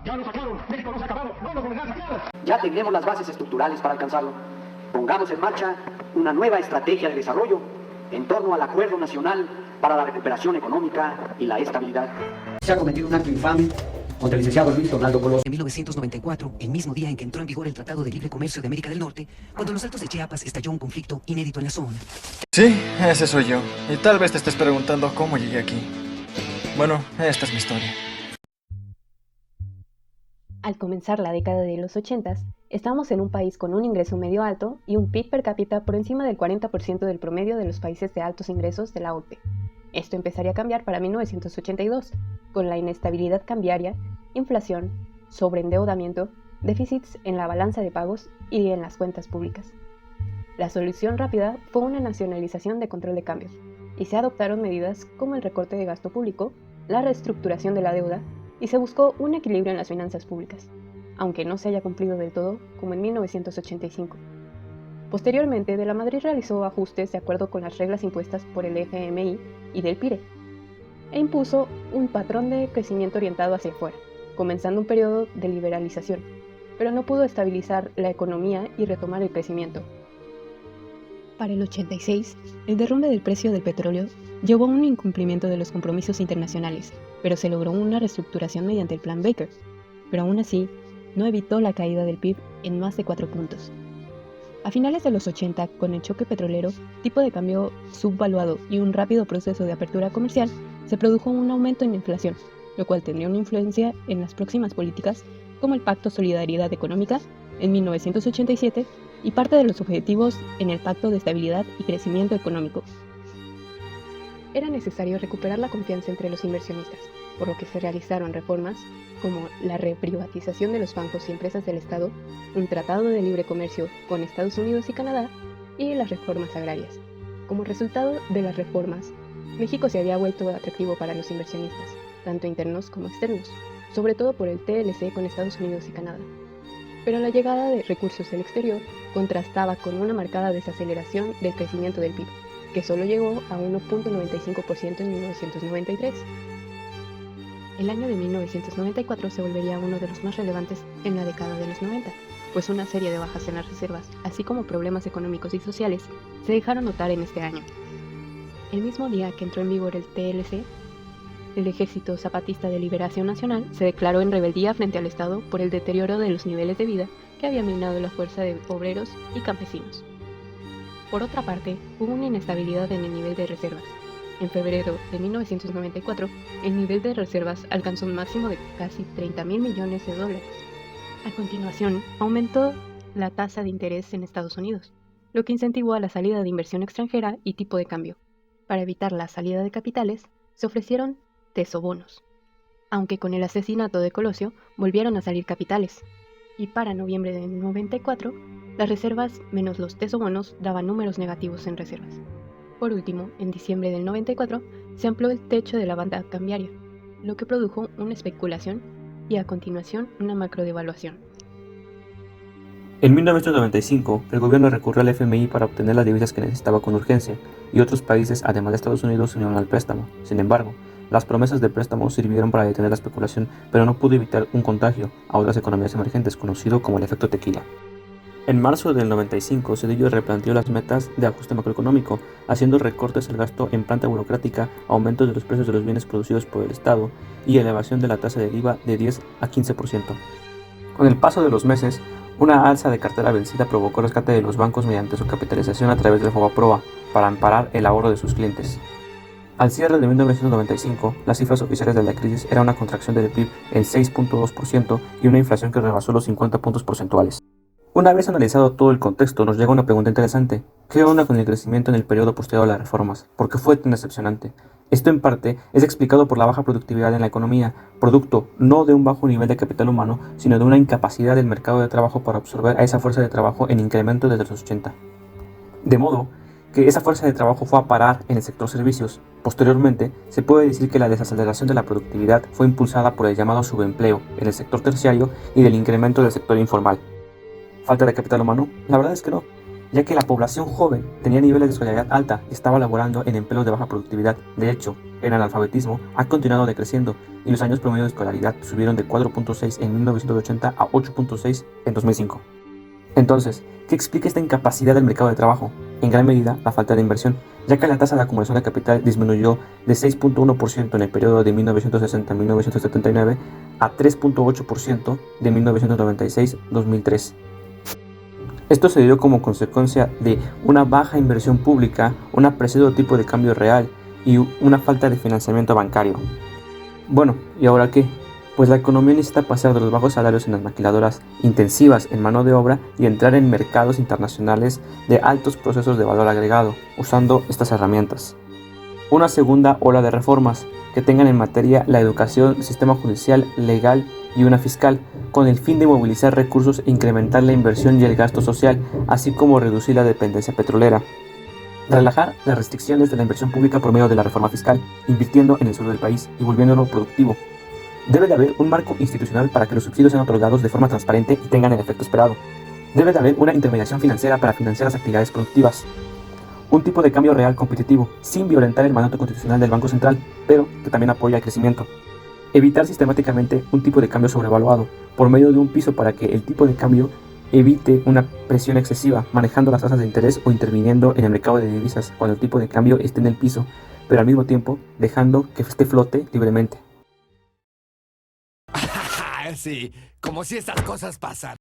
Ya lo sacaron. México no se ha acabado. No nos volverán a sacar. Ya tenemos las bases estructurales para alcanzarlo. Pongamos en marcha una nueva estrategia de desarrollo en torno al Acuerdo Nacional para la Recuperación Económica y la Estabilidad. Se ha cometido un acto infame contra el licenciado Luis Donaldo Colosio. En 1994, el mismo día en que entró en vigor el Tratado de Libre Comercio de América del Norte, cuando en los Altos de Chiapas estalló un conflicto inédito en la zona. Sí, ese soy yo. Y tal vez te estés preguntando cómo llegué aquí. Bueno, esta es mi historia. Al comenzar la década de los 80s, estábamos en un país con un ingreso medio alto y un PIB per cápita por encima del 40% del promedio de los países de altos ingresos de la OCDE. Esto empezaría a cambiar para 1982, con la inestabilidad cambiaria, inflación, sobreendeudamiento, déficits en la balanza de pagos y en las cuentas públicas. La solución rápida fue una nacionalización de control de cambios, y se adoptaron medidas como el recorte de gasto público, la reestructuración de la deuda, y se buscó un equilibrio en las finanzas públicas, aunque no se haya cumplido del todo, como en 1985. Posteriormente, De la Madrid realizó ajustes de acuerdo con las reglas impuestas por el FMI y del PIRE, e impuso un patrón de crecimiento orientado hacia afuera, comenzando un periodo de liberalización, pero no pudo estabilizar la economía y retomar el crecimiento. Para el 86, el derrumbe del precio del petróleo llevó a un incumplimiento de los compromisos internacionales, pero se logró una reestructuración mediante el Plan Baker, pero aún así, no evitó la caída del PIB en más de 4 puntos. A finales de los 80, con el choque petrolero, tipo de cambio subvaluado y un rápido proceso de apertura comercial, se produjo un aumento en la inflación, lo cual tendría una influencia en las próximas políticas como el Pacto Solidaridad Económica en 1987 y parte de los objetivos en el Pacto de Estabilidad y Crecimiento Económico. Era necesario recuperar la confianza entre los inversionistas, por lo que se realizaron reformas como la reprivatización de los bancos y empresas del Estado, un tratado de libre comercio con Estados Unidos y Canadá, y las reformas agrarias. Como resultado de las reformas, México se había vuelto atractivo para los inversionistas, tanto internos como externos, sobre todo por el TLC con Estados Unidos y Canadá. Pero la llegada de recursos del exterior contrastaba con una marcada desaceleración del crecimiento del PIB, que solo llegó a 1.95% en 1993. El año de 1994 se volvería uno de los más relevantes en la década de los 90, pues una serie de bajas en las reservas, así como problemas económicos y sociales, se dejaron notar en este año. El mismo día que entró en vigor el TLC, el Ejército Zapatista de Liberación Nacional se declaró en rebeldía frente al Estado por el deterioro de los niveles de vida que había minado la fuerza de obreros y campesinos. Por otra parte, hubo una inestabilidad en el nivel de reservas. En febrero de 1994, el nivel de reservas alcanzó un máximo de casi $30,000 millones. A continuación, aumentó la tasa de interés en Estados Unidos, lo que incentivó a la salida de inversión extranjera y tipo de cambio. Para evitar la salida de capitales, se ofrecieron tesobonos, aunque con el asesinato de Colosio volvieron a salir capitales. Y para noviembre de 94, las reservas menos los tesobonos daban números negativos en reservas. Por último, en diciembre del 94, se amplió el techo de la banda cambiaria, lo que produjo una especulación y a continuación una macrodevaluación. En 1995, el gobierno recurrió al FMI para obtener las divisas que necesitaba con urgencia, y otros países, además de Estados Unidos, se unieron al préstamo. Sin embargo, las promesas de préstamo sirvieron para detener la especulación, pero no pudo evitar un contagio a otras economías emergentes, conocido como el efecto tequila. En marzo del 95, Zedillo replanteó las metas de ajuste macroeconómico, haciendo recortes al gasto en planta burocrática, aumentos de los precios de los bienes producidos por el Estado y elevación de la tasa del IVA de 10 a 15%. Con el paso de los meses, una alza de cartera vencida provocó el rescate de los bancos mediante su capitalización a través del FOBAPROA para amparar el ahorro de sus clientes. Al cierre de 1995, las cifras oficiales de la crisis eran una contracción del PIB en 6.2% y una inflación que rebasó los 50 puntos porcentuales. Una vez analizado todo el contexto, nos llega una pregunta interesante. ¿Qué onda con el crecimiento en el periodo posterior a las reformas? ¿Por qué fue tan decepcionante? Esto en parte es explicado por la baja productividad en la economía, producto no de un bajo nivel de capital humano, sino de una incapacidad del mercado de trabajo para absorber a esa fuerza de trabajo en incremento desde los 80. De modo que esa fuerza de trabajo fue a parar en el sector servicios. Posteriormente, se puede decir que la desaceleración de la productividad fue impulsada por el llamado subempleo en el sector terciario y del incremento del sector informal. ¿Falta de capital humano? La verdad es que no. ya que la población joven tenía niveles de escolaridad alta y estaba laborando en empleos de baja productividad. De hecho, el analfabetismo ha continuado decreciendo y los años promedio de escolaridad subieron de 4.6 en 1980 a 8.6 en 2005. Entonces, ¿qué explica esta incapacidad del mercado de trabajo? En gran medida, la falta de inversión, ya que la tasa de acumulación de capital disminuyó de 6.1% en el periodo de 1960 a 1979 a 3.8% de 1996-2003. Esto se dio como consecuencia de una baja inversión pública, un apreciado tipo de cambio real y una falta de financiamiento bancario. Bueno, ¿y ahora qué? Pues la economía necesita pasar de los bajos salarios en las maquiladoras intensivas en mano de obra y entrar en mercados internacionales de altos procesos de valor agregado, usando estas herramientas. Una segunda ola de reformas que tengan en materia la educación, sistema judicial, legal y una fiscal, con el fin de movilizar recursos e incrementar la inversión y el gasto social, así como reducir la dependencia petrolera. Relajar las restricciones de la inversión pública por medio de la reforma fiscal, invirtiendo en el sur del país y volviéndolo productivo. Debe de haber un marco institucional para que los subsidios sean otorgados de forma transparente y tengan el efecto esperado. Debe de haber una intermediación financiera para financiar las actividades productivas. Un tipo de cambio real competitivo, sin violentar el mandato constitucional del Banco Central, pero que también apoya el crecimiento. Evitar sistemáticamente un tipo de cambio sobrevaluado, por medio de un piso para que el tipo de cambio evite una presión excesiva, manejando las tasas de interés o interviniendo en el mercado de divisas cuando el tipo de cambio esté en el piso, pero al mismo tiempo dejando que este flote libremente. Sí, como si estas cosas pasaran.